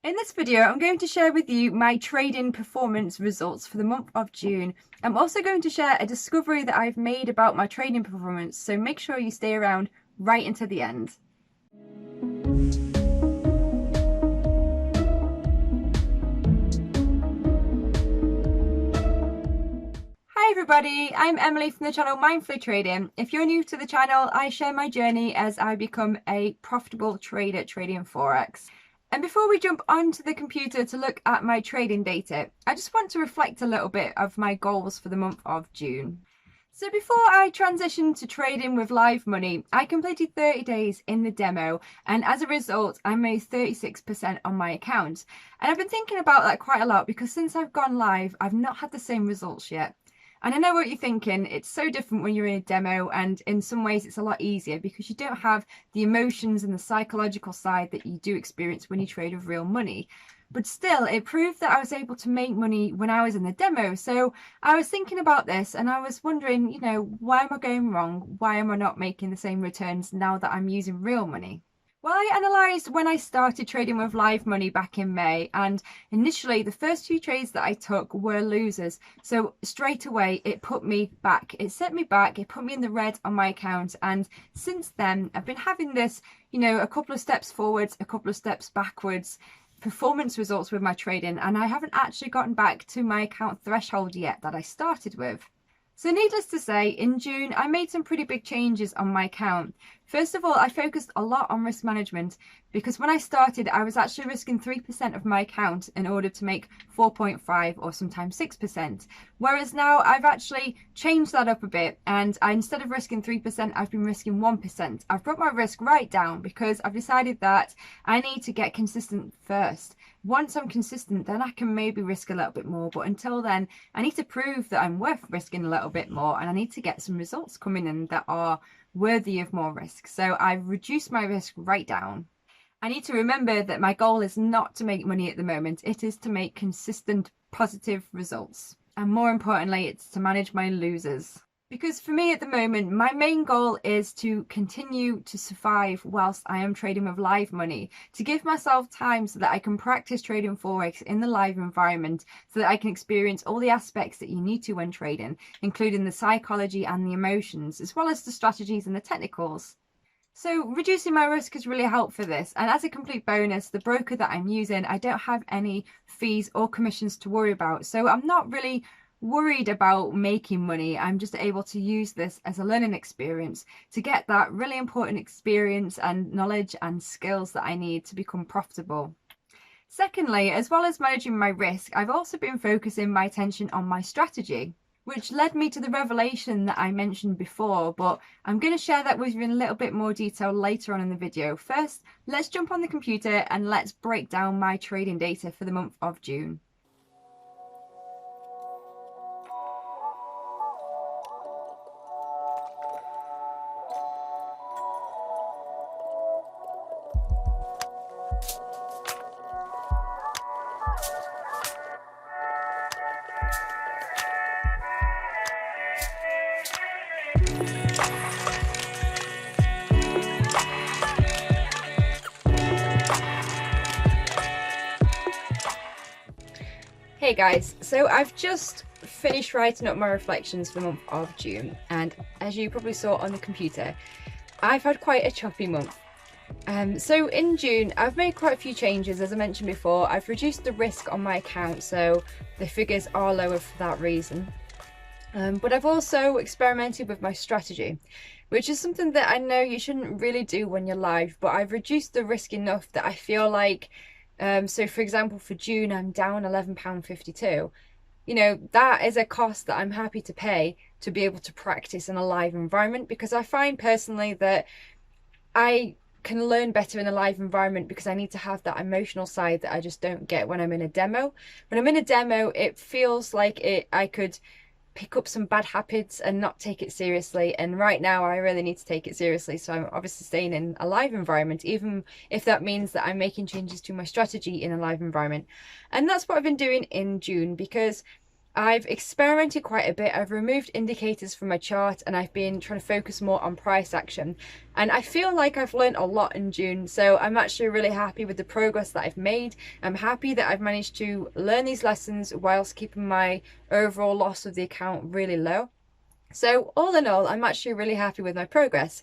In this video, I'm going to share with you my trading performance results for the month of June. I'm also going to share a discovery that I've made about my trading performance, so make sure you stay around right until the end. Hi everybody, I'm Emily from the channel Mindfully Trading. If you're new to the channel, I share my journey as I become a profitable trader trading Forex. And before we jump onto the computer to look at my trading data, I just want to reflect a little bit of my goals for the month of June. So before I transitioned to trading with live money, I completed 30 days in the demo, and as a result, I made 36% on my account. And I've been thinking about that quite a lot because since I've gone live, I've not had the same results yet. And I know what you're thinking, it's so different when you're in a demo, and in some ways it's a lot easier because you don't have the emotions and the psychological side that you do experience when you trade with real money. But still, it proved that I was able to make money when I was in the demo. So I was thinking about this and I was wondering, why am I going wrong? Why am I not making the same returns now that I'm using real money? Well, I analysed when I started trading with live money back in May, and initially the first few trades that I took were losers. So straight away it put me back. It set me back, it put me in the red on my account, and since then I've been having this, a couple of steps forwards, a couple of steps backwards performance results with my trading, and I haven't actually gotten back to my account threshold yet that I started with. So needless to say, in June, I made some pretty big changes on my account. First of all, I focused a lot on risk management because when I started, I was actually risking 3% of my account in order to make 4.5 or sometimes 6%. Whereas now I've actually changed that up a bit, and instead of risking 3%, I've been risking 1%. I've brought my risk right down because I've decided that I need to get consistent first. Once I'm consistent, then I can maybe risk a little bit more, but until then I need to prove that I'm worth risking a little bit more, and I need to get some results coming in that are worthy of more risk. So I've reduced my risk right down. I need to remember that my goal is not to make money at the moment, it is to make consistent positive results, and more importantly, it's to manage my losers. Because for me at the moment, my main goal is to continue to survive whilst I am trading with live money, to give myself time so that I can practice trading Forex in the live environment, so that I can experience all the aspects that you need to when trading, including the psychology and the emotions, as well as the strategies and the technicals. So reducing my risk has really helped for this, and as a complete bonus, the broker that I'm using, I don't have any fees or commissions to worry about, so I'm not really worried about making money. I'm just able to use this as a learning experience to get that really important experience and knowledge and skills that I need to become profitable. Secondly, as well as managing my risk, I've also been focusing my attention on my strategy, which led me to the revelation that I mentioned before, but I'm going to share that with you in a little bit more detail later on in the video. First, let's jump on the computer and let's break down my trading data for the month of June. Hey guys, so I've just finished writing up my reflections for the month of June, and as you probably saw on the computer, I've had quite a choppy month. So in June, I've made quite a few changes. As I mentioned before, I've reduced the risk on my account, so the figures are lower for that reason. But I've also experimented with my strategy, which is something that I know you shouldn't really do when you're live, but I've reduced the risk enough that I feel like, so for example, for June, I'm down £11.52. That is a cost that I'm happy to pay to be able to practice in a live environment, because I find personally that I can learn better in a live environment because I need to have that emotional side that I just don't get when I'm in a demo. When I'm in a demo, it feels like I could pick up some bad habits and not take it seriously, and right now I really need to take it seriously, so I'm obviously staying in a live environment, even if that means that I'm making changes to my strategy in a live environment. And that's what I've been doing in June, because I've experimented quite a bit. I've removed indicators from my chart and I've been trying to focus more on price action. And I feel like I've learned a lot in June. So I'm actually really happy with the progress that I've made. I'm happy that I've managed to learn these lessons whilst keeping my overall loss of the account really low. So all in all, I'm actually really happy with my progress.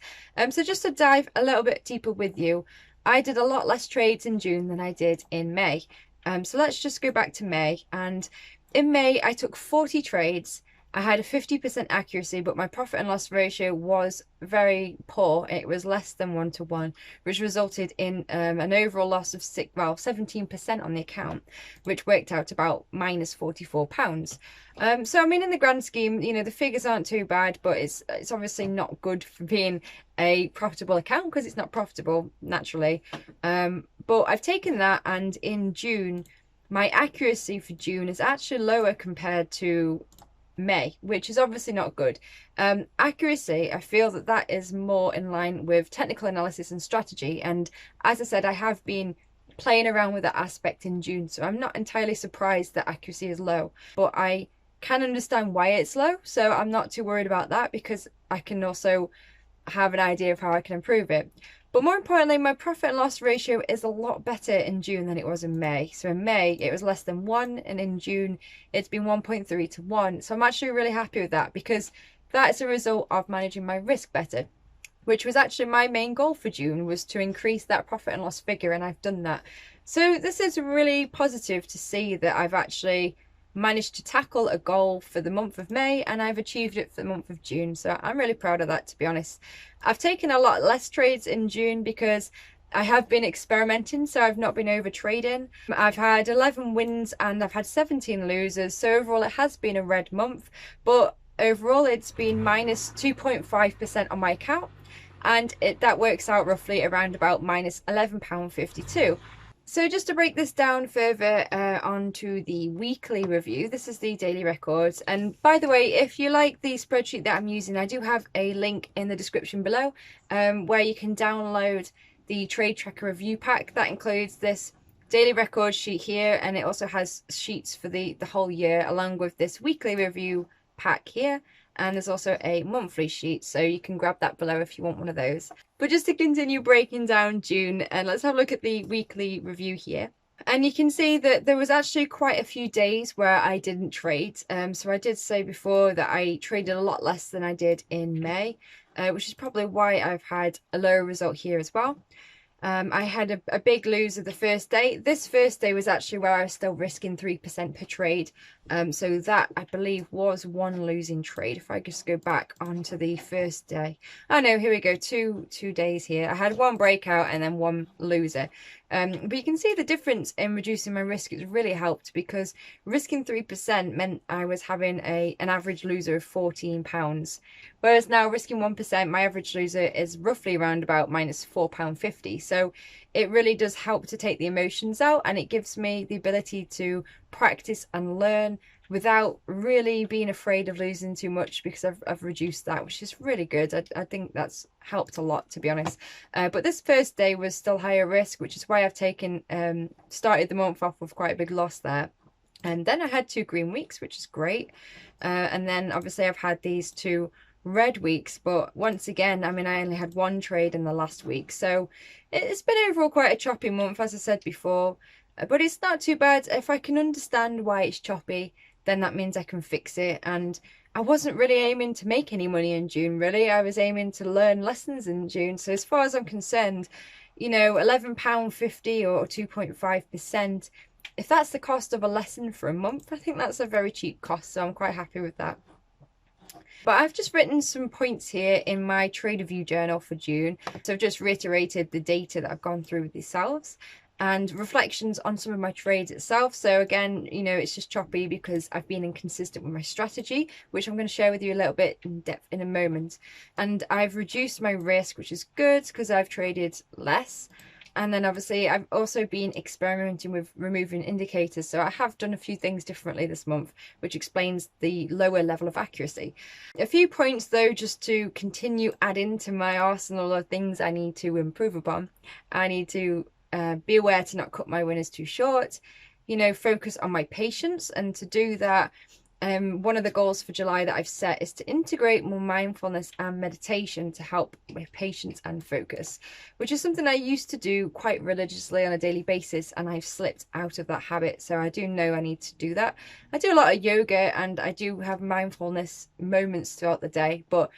So just to dive a little bit deeper with you, I did a lot less trades in June than I did in May. So let's just go back to May. And in May, I took 40 trades. I had a 50% accuracy, but my profit and loss ratio was very poor. It was less than 1-to-1, which resulted in an overall loss of 17% on the account, which worked out about minus £44. So I mean, in the grand scheme, you know, the figures aren't too bad, but it's obviously not good for being a profitable account because it's not profitable naturally. But I've taken that, and in June, my accuracy for June is actually lower compared to May, which is obviously not good. Accuracy, I feel that is more in line with technical analysis and strategy. And as I said, I have been playing around with that aspect in June, so I'm not entirely surprised that accuracy is low, but I can understand why it's low, so I'm not too worried about that because I can also have an idea of how I can improve it. But more importantly, my profit and loss ratio is a lot better in June than it was in May. So in May, it was less than 1, and in June, it's been 1.3-to-1. So I'm actually really happy with that because that is a result of managing my risk better, which was actually my main goal for June, was to increase that profit and loss figure, and I've done that. So this is really positive to see that I've actually managed to tackle a goal for the month of May and I've achieved it for the month of June. So I'm really proud of that, to be honest. I've taken a lot less trades in June because I have been experimenting, so I've not been over trading. I've had 11 wins and I've had 17 losers. So overall it has been a red month, but overall it's been minus 2.5% on my account, and that works out roughly around about minus £11.52. So just to break this down further onto the weekly review, this is the daily records. And by the way, if you like the spreadsheet that I'm using, I do have a link in the description below where you can download the trade tracker review pack. That includes this daily record sheet here, and it also has sheets for the whole year along with this weekly review pack here. And there's also a monthly sheet, so you can grab that below if you want one of those. But just to continue breaking down June, and let's have a look at the weekly review here. And you can see that there was actually quite a few days where I didn't trade. So I did say before that I traded a lot less than I did in May, which is probably why I've had a lower result here as well. I had a big loser the first day. This first day was actually where I was still risking 3% per trade. So that, I believe, was one losing trade. If I just go back onto the first day. Oh no, here we go, two days here. I had one breakout and then one loser. But you can see the difference in reducing my risk. It's really helped because risking 3% meant I was having an average loser of £14. Whereas now risking 1%, my average loser is roughly around about minus £4.50. So it really does help to take the emotions out, and it gives me the ability to practice and learn without really being afraid of losing too much, because I've reduced that, which is really good. I think that's helped a lot, to be honest. But this first day was still higher risk, which is why I've taken started the month off with quite a big loss there. And then I had 2 green weeks, which is great. And then obviously I've had these 2 red weeks, but once again, I mean, I only had 1 trade in the last week, so it's been overall quite a choppy month, as I said before, but it's not too bad. If I can understand why it's choppy, then that means I can fix it. And I wasn't really aiming to make any money in June, really. I was aiming to learn lessons in June. So as far as I'm concerned, you know, £11.50 or 2.5%, if that's the cost of a lesson for a month, I think that's a very cheap cost, so I'm quite happy with that. But I've just written some points here in my trade review journal for June. So I've just reiterated the data that I've gone through with yourselves and reflections on some of my trades itself. So again, you know, it's just choppy because I've been inconsistent with my strategy, which I'm going to share with you a little bit in depth in a moment. And I've reduced my risk, which is good because I've traded less. And then obviously I've also been experimenting with removing indicators. So I have done a few things differently this month, which explains the lower level of accuracy. A few points though, just to continue adding to my arsenal of things I need to improve upon. I need to be aware to not cut my winners too short, you know, focus on my patience. And to do that, One of the goals for July that I've set is to integrate more mindfulness and meditation to help with patience and focus, which is something I used to do quite religiously on a daily basis, and I've slipped out of that habit. So I do know I need to do that. I do a lot of yoga and I do have mindfulness moments throughout the day, but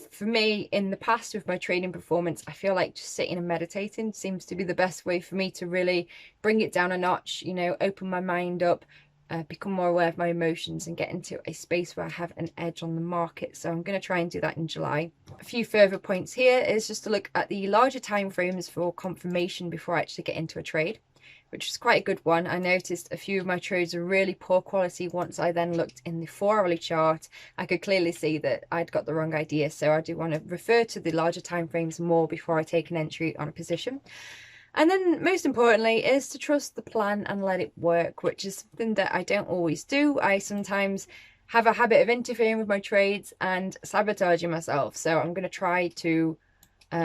for me, in the past with my trading performance, I feel like just sitting and meditating seems to be the best way for me to really bring it down a notch, you know, open my mind up, become more aware of my emotions and get into a space where I have an edge on the market. So I'm going to try and do that in July. A few further points here is just to look at the larger time frames for confirmation before I actually get into a trade, which is quite a good one. I noticed a few of my trades are really poor quality. Once I then looked in the 4-hourly chart, I could clearly see that I'd got the wrong idea. So I do want to refer to the larger time frames more before I take an entry on a position. And then most importantly is to trust the plan and let it work, which is something that I don't always do. I sometimes have a habit of interfering with my trades and sabotaging myself. So I'm going to try to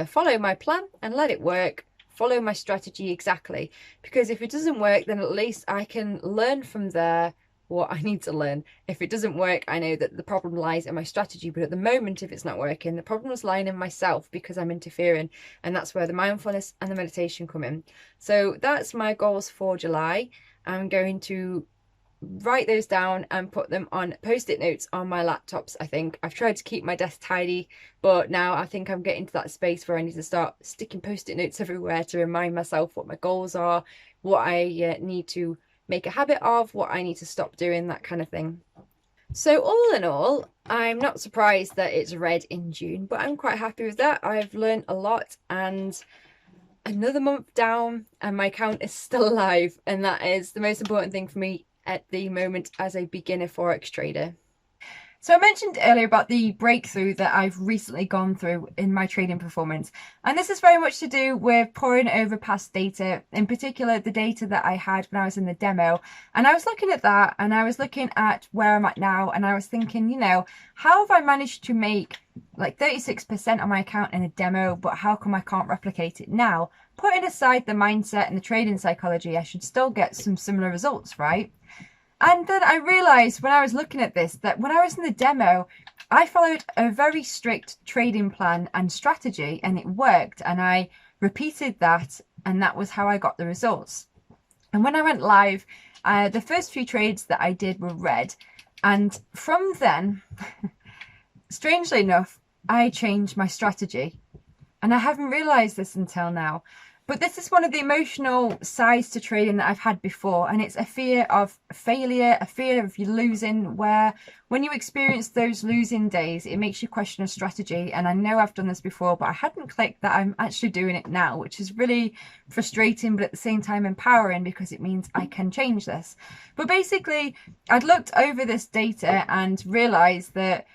follow my plan and let it work, follow my strategy exactly, because if it doesn't work, then at least I can learn from there what I need to learn. If it doesn't work, I know that the problem lies in my strategy, but at the moment, if it's not working, the problem is lying in myself because I'm interfering, and that's where the mindfulness and the meditation come in. So that's my goals for July. I'm going to write those down and put them on post-it notes on my laptops. I think I've tried to keep my desk tidy, but now I think I'm getting to that space where I need to start sticking post-it notes everywhere to remind myself what my goals are, what I need to make a habit of, what I need to stop doing, that kind of thing. So all in all, I'm not surprised that it's red in June, but I'm quite happy with that. I've learned a lot, and another month down and my account is still alive, and that is the most important thing for me at the moment as a beginner Forex trader. So I mentioned earlier about the breakthrough that I've recently gone through in my trading performance. And this is very much to do with poring over past data, in particular the data that I had when I was in the demo. And I was looking at that, and I was looking at where I'm at now, and I was thinking, you know, how have I managed to make like 36% on my account in a demo, but how come I can't replicate it now? Putting aside the mindset and the trading psychology, I should still get some similar results, right? And then I realised when I was looking at this that when I was in the demo, I followed a very strict trading plan and strategy, and it worked, and I repeated that, and that was how I got the results. And when I went live, the first few trades that I did were red, and from then, strangely enough, I changed my strategy, and I haven't realised this until now. But this is one of the emotional sides to trading that I've had before, and it's a fear of failure, a fear of you losing, where when you experience those losing days, it makes you question a strategy. And I know I've done this before, but I hadn't clicked that I'm actually doing it now, which is really frustrating, but at the same time empowering, because it means I can change this. But basically, I'd looked over this data and realised that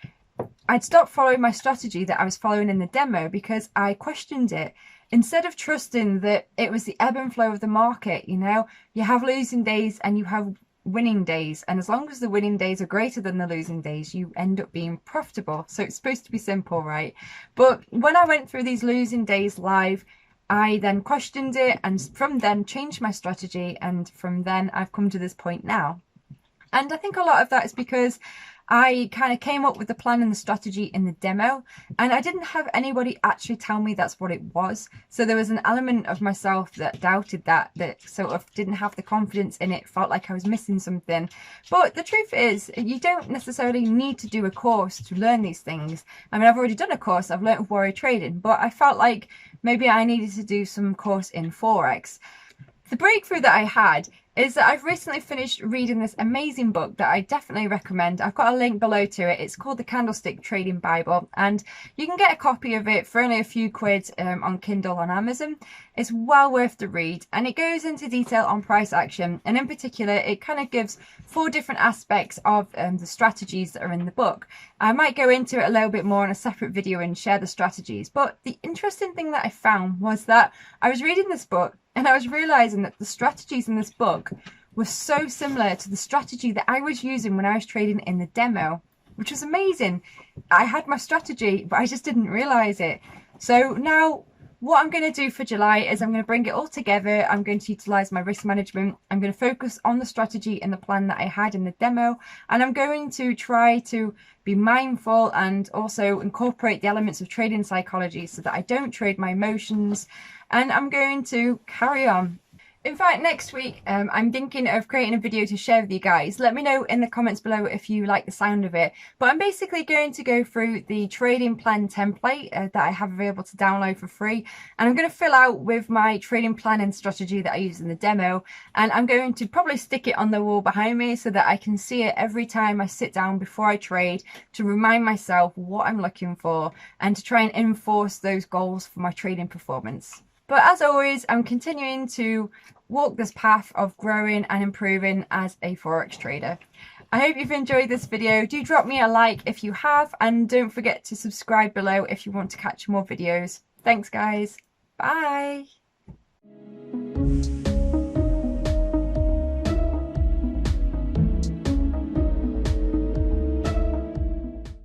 I'd stopped following my strategy that I was following in the demo because I questioned it. Instead of trusting that it was the ebb and flow of the market, you know, you have losing days and you have winning days. And as long as the winning days are greater than the losing days, you end up being profitable. So it's supposed to be simple, right? But when I went through these losing days live, I then questioned it, and from then changed my strategy. And from then I've come to this point now. And I think a lot of that is because I kind of came up with the plan and the strategy in the demo, and I didn't have anybody actually tell me that's what it was. So there was an element of myself that doubted that sort of didn't have the confidence in it, felt like I was missing something. But the truth is, you don't necessarily need to do a course to learn these things. I mean, I've already done a course, I've learned warrior trading, but I felt like maybe I needed to do some course in Forex. The breakthrough that I had is that I've recently finished reading this amazing book that I definitely recommend. I've got a link below to it. It's called The Candlestick Trading Bible, and you can get a copy of it for only a few quid on Kindle on Amazon. It's well worth the read, and it goes into detail on price action, and in particular it kind of gives 4 different aspects of the strategies that are in the book. I might go into it a little bit more in a separate video and share the strategies, but the interesting thing that I found was that I was reading this book and I was realising that the strategies in this book were so similar to the strategy that I was using when I was trading in the demo, which was amazing. I had my strategy, but I just didn't realise it. So now What I'm going to do for July is I'm going to bring it all together. I'm going to utilize my risk management. I'm going to focus on the strategy and the plan that I had in the demo. And I'm going to try to be mindful and also incorporate the elements of trading psychology so that I don't trade my emotions. And I'm going to carry on. In fact, next week, I'm thinking of creating a video to share with you guys. Let me know in the comments below if you like the sound of it. But I'm basically going to go through the trading plan template that I have available to download for free. And I'm going to fill out with my trading plan and strategy that I use in the demo. And I'm going to probably stick it on the wall behind me so that I can see it every time I sit down before I trade to remind myself what I'm looking for and to try and enforce those goals for my trading performance. But as always, I'm continuing to walk this path of growing and improving as a Forex trader. I hope you've enjoyed this video. Do drop me a like if you have, and don't forget to subscribe below if you want to catch more videos. Thanks guys. Bye.